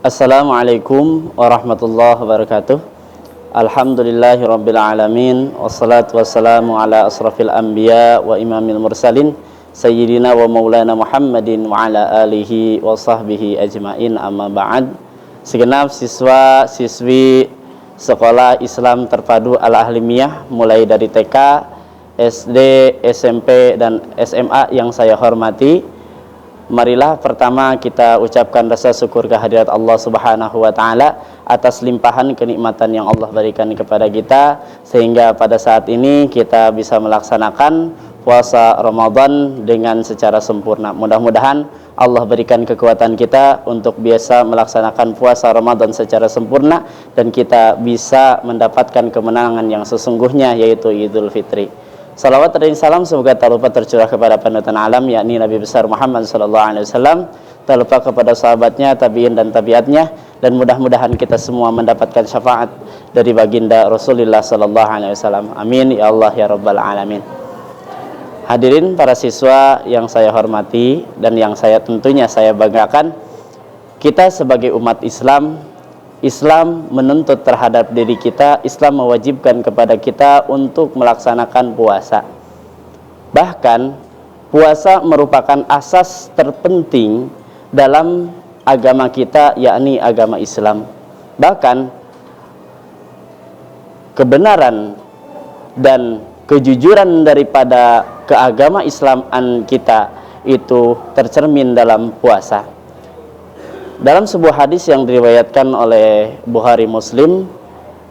Assalamualaikum warahmatullahi wabarakatuh. Alhamdulillahirabbil alamin, wassalatu wassalamu ala asrafil anbiya wa imamil mursalin sayyidina wa maulana Muhammadin wa ala alihi wa sahbihi ajmain, amma ba'd. Segenap siswa siswi Sekolah Islam Terpadu Al-Ahlimiyah mulai dari TK, SD, SMP dan SMA yang saya hormati, marilah pertama kita ucapkan rasa syukur kehadirat Allah Subhanahu wa taala atas limpahan kenikmatan yang Allah berikan kepada kita sehingga pada saat ini kita bisa melaksanakan puasa Ramadan dengan secara sempurna. Mudah-mudahan Allah berikan kekuatan kita untuk biasa melaksanakan puasa Ramadan secara sempurna dan kita bisa mendapatkan kemenangan yang sesungguhnya, yaitu Idul Fitri. Salawat dan salam semoga tak lupa tercurah kepada panutan alam, yakni Nabi besar Muhammad SAW, tak lupa kepada sahabatnya, tabi'in dan tabi'atnya, dan mudah-mudahan kita semua mendapatkan syafaat dari baginda Rasulullah SAW. Amin ya Allah ya Rabbal Alamin. Hadirin para siswa yang saya hormati dan yang tentunya saya banggakan, kita sebagai umat Islam menuntut terhadap diri kita, Islam mewajibkan kepada kita untuk melaksanakan puasa. Bahkan puasa merupakan asas terpenting dalam agama kita, yakni agama Islam. Bahkan kebenaran dan kejujuran daripada keagama Islaman kita itu tercermin dalam puasa. Dalam sebuah hadis yang diriwayatkan oleh Bukhari Muslim,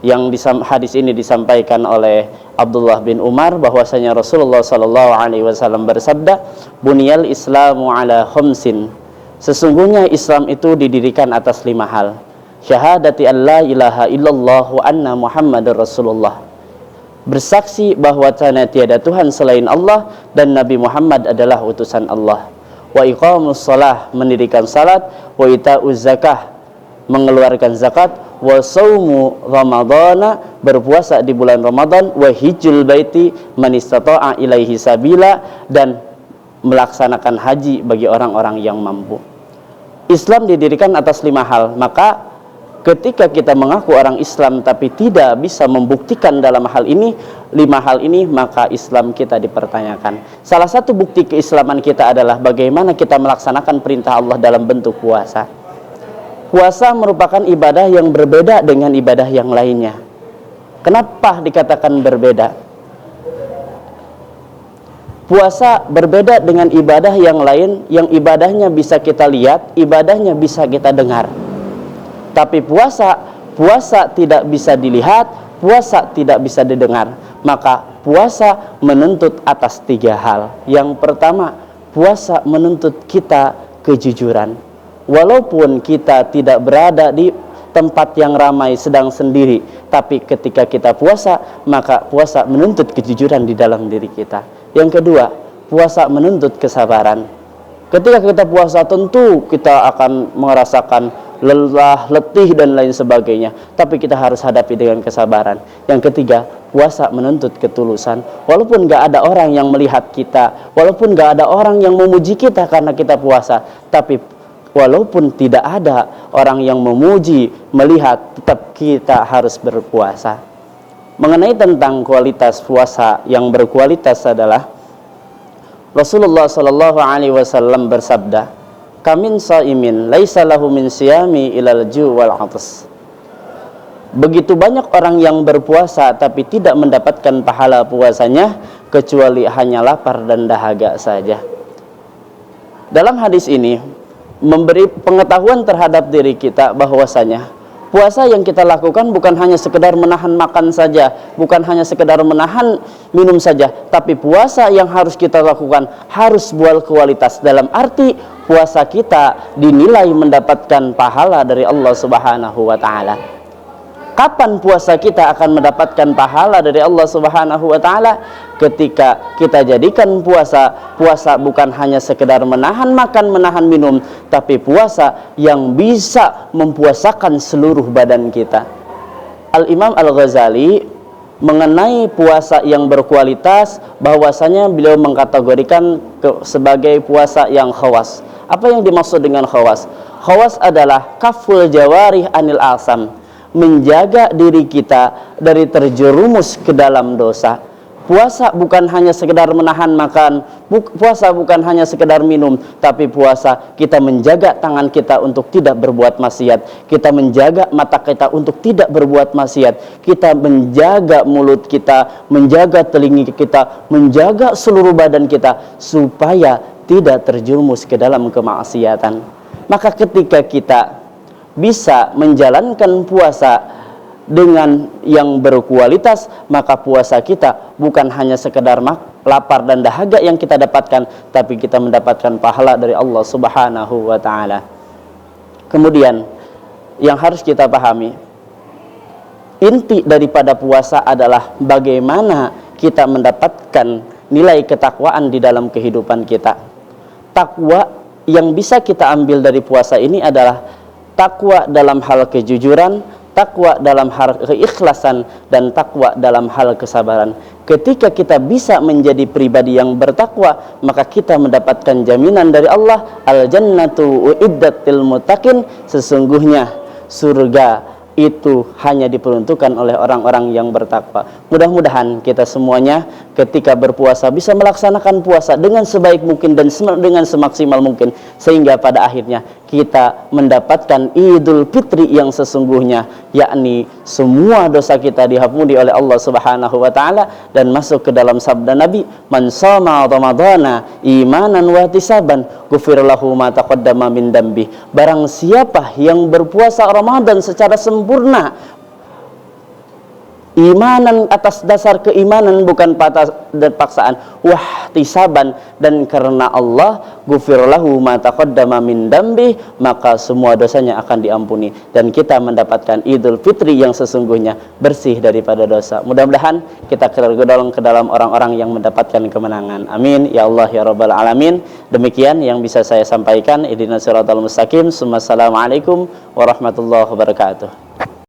yang hadis ini disampaikan oleh Abdullah bin Umar, bahwasanya Rasulullah SAW bersabda, "Buniyal Islamu ala khamsin." Sesungguhnya Islam itu didirikan atas 5 hal. Syahadati an la ilaha illallah wa anna Muhammadar Rasulullah. Bersaksi bahwa tiada Tuhan selain Allah dan Nabi Muhammad adalah utusan Allah. Wa iqamus shalah, mendirikan salat, wa ita'uz zakah, mengeluarkan zakat, wa saumu ramadhana, berpuasa di bulan Ramadan, wa hijjul baiti man istata'a ilaihi sabila, dan melaksanakan haji bagi orang-orang yang mampu. Islam didirikan atas 5 hal. Maka ketika kita mengaku orang Islam tapi tidak bisa membuktikan dalam hal ini, 5 hal ini, maka Islam kita dipertanyakan. Salah satu bukti keislaman kita adalah bagaimana kita melaksanakan perintah Allah dalam bentuk puasa. Puasa merupakan ibadah yang berbeda dengan ibadah yang lainnya. Kenapa dikatakan berbeda? Puasa berbeda dengan ibadah yang lain, yang ibadahnya bisa kita lihat, ibadahnya bisa kita dengar. Tapi puasa tidak bisa dilihat, puasa tidak bisa didengar. Maka puasa menuntut atas 3 hal. Yang pertama, puasa menuntut kita kejujuran. Walaupun kita tidak berada di tempat yang ramai, sedang sendiri, tapi ketika kita puasa, maka puasa menuntut kejujuran di dalam diri kita. Yang kedua, puasa menuntut kesabaran. Ketika kita puasa tentu kita akan merasakan lelah, letih dan lain sebagainya, tapi kita harus hadapi dengan kesabaran. Yang ketiga, puasa menuntut ketulusan. Walaupun gak ada orang yang melihat kita, walaupun gak ada orang yang memuji kita karena kita puasa, tapi walaupun tidak ada orang yang memuji, melihat, tetap kita harus berpuasa. Mengenai tentang kualitas puasa yang berkualitas adalah Rasulullah SAW bersabda, "Kamin shaimin laisa lahu min siyami ilal ju' wal 'atas." Begitu banyak orang yang berpuasa tapi tidak mendapatkan pahala puasanya kecuali hanya lapar dan dahaga saja. Dalam hadis ini memberi pengetahuan terhadap diri kita bahwasanya puasa yang kita lakukan bukan hanya sekedar menahan makan saja, bukan hanya sekedar menahan minum saja, tapi puasa yang harus kita lakukan harus berkualitas. Dalam arti puasa kita dinilai mendapatkan pahala dari Allah Subhanahu wa taala. Kapan puasa kita akan mendapatkan pahala dari Allah Subhanahu wa taala? Ketika kita jadikan puasa bukan hanya sekedar menahan makan, menahan minum, tapi puasa yang bisa mempuasakan seluruh badan kita. Al-Imam Al-Ghazali mengenai puasa yang berkualitas, bahwasanya beliau mengkategorikan sebagai puasa yang khawas. Apa yang dimaksud dengan khawas? Khawas adalah kaful jawarih anil asam, menjaga diri kita dari terjerumus ke dalam dosa. Puasa bukan hanya sekedar menahan makan, puasa bukan hanya sekedar minum, tapi puasa kita menjaga tangan kita untuk tidak berbuat maksiat, kita menjaga mata kita untuk tidak berbuat maksiat, kita menjaga mulut kita, menjaga telinga kita, menjaga seluruh badan kita supaya tidak terjerumus ke dalam kemaksiatan. Maka ketika kita bisa menjalankan puasa dengan yang berkualitas, maka puasa kita bukan hanya sekedar lapar dan dahaga yang kita dapatkan, tapi kita mendapatkan pahala dari Allah Subhanahu wa taala. Kemudian yang harus kita pahami, inti daripada puasa adalah bagaimana kita mendapatkan nilai ketakwaan di dalam kehidupan kita. Takwa yang bisa kita ambil dari puasa ini adalah takwa dalam hal kejujuran, takwa dalam hal keikhlasan, dan takwa dalam hal kesabaran. Ketika kita bisa menjadi pribadi yang bertakwa, maka kita mendapatkan jaminan dari Allah, al-jannatu uiddat lil muttaqin, sesungguhnya surga itu hanya diperuntukkan oleh orang-orang yang bertakwa. Mudah-mudahan kita semuanya ketika berpuasa bisa melaksanakan puasa dengan sebaik mungkin dan dengan semaksimal mungkin, sehingga pada akhirnya kita mendapatkan Idul Fitri yang sesungguhnya, yakni semua dosa kita diampuni oleh Allah Subhanahu wa taala dan masuk ke dalam sabda Nabi, man shoma ramadhana imanan wa ihtisaban ghufira lahu ma taqaddama min dambi. Barang siapa yang berpuasa Ramadan secara sempurna, imanan atas dasar keimanan bukan paksaan, wahtisaban, dan karena Allah, ghufir lahu ma taqaddama min dambi, maka semua dosanya akan diampuni dan kita mendapatkan Idul Fitri yang sesungguhnya bersih daripada dosa. Mudah-mudahan kita tergolong ke dalam orang-orang yang mendapatkan kemenangan. Amin ya Allah ya rabbal alamin. Demikian yang bisa saya sampaikan. Ihdinas siratal mustaqim. Assalamualaikum warahmatullahi wabarakatuh.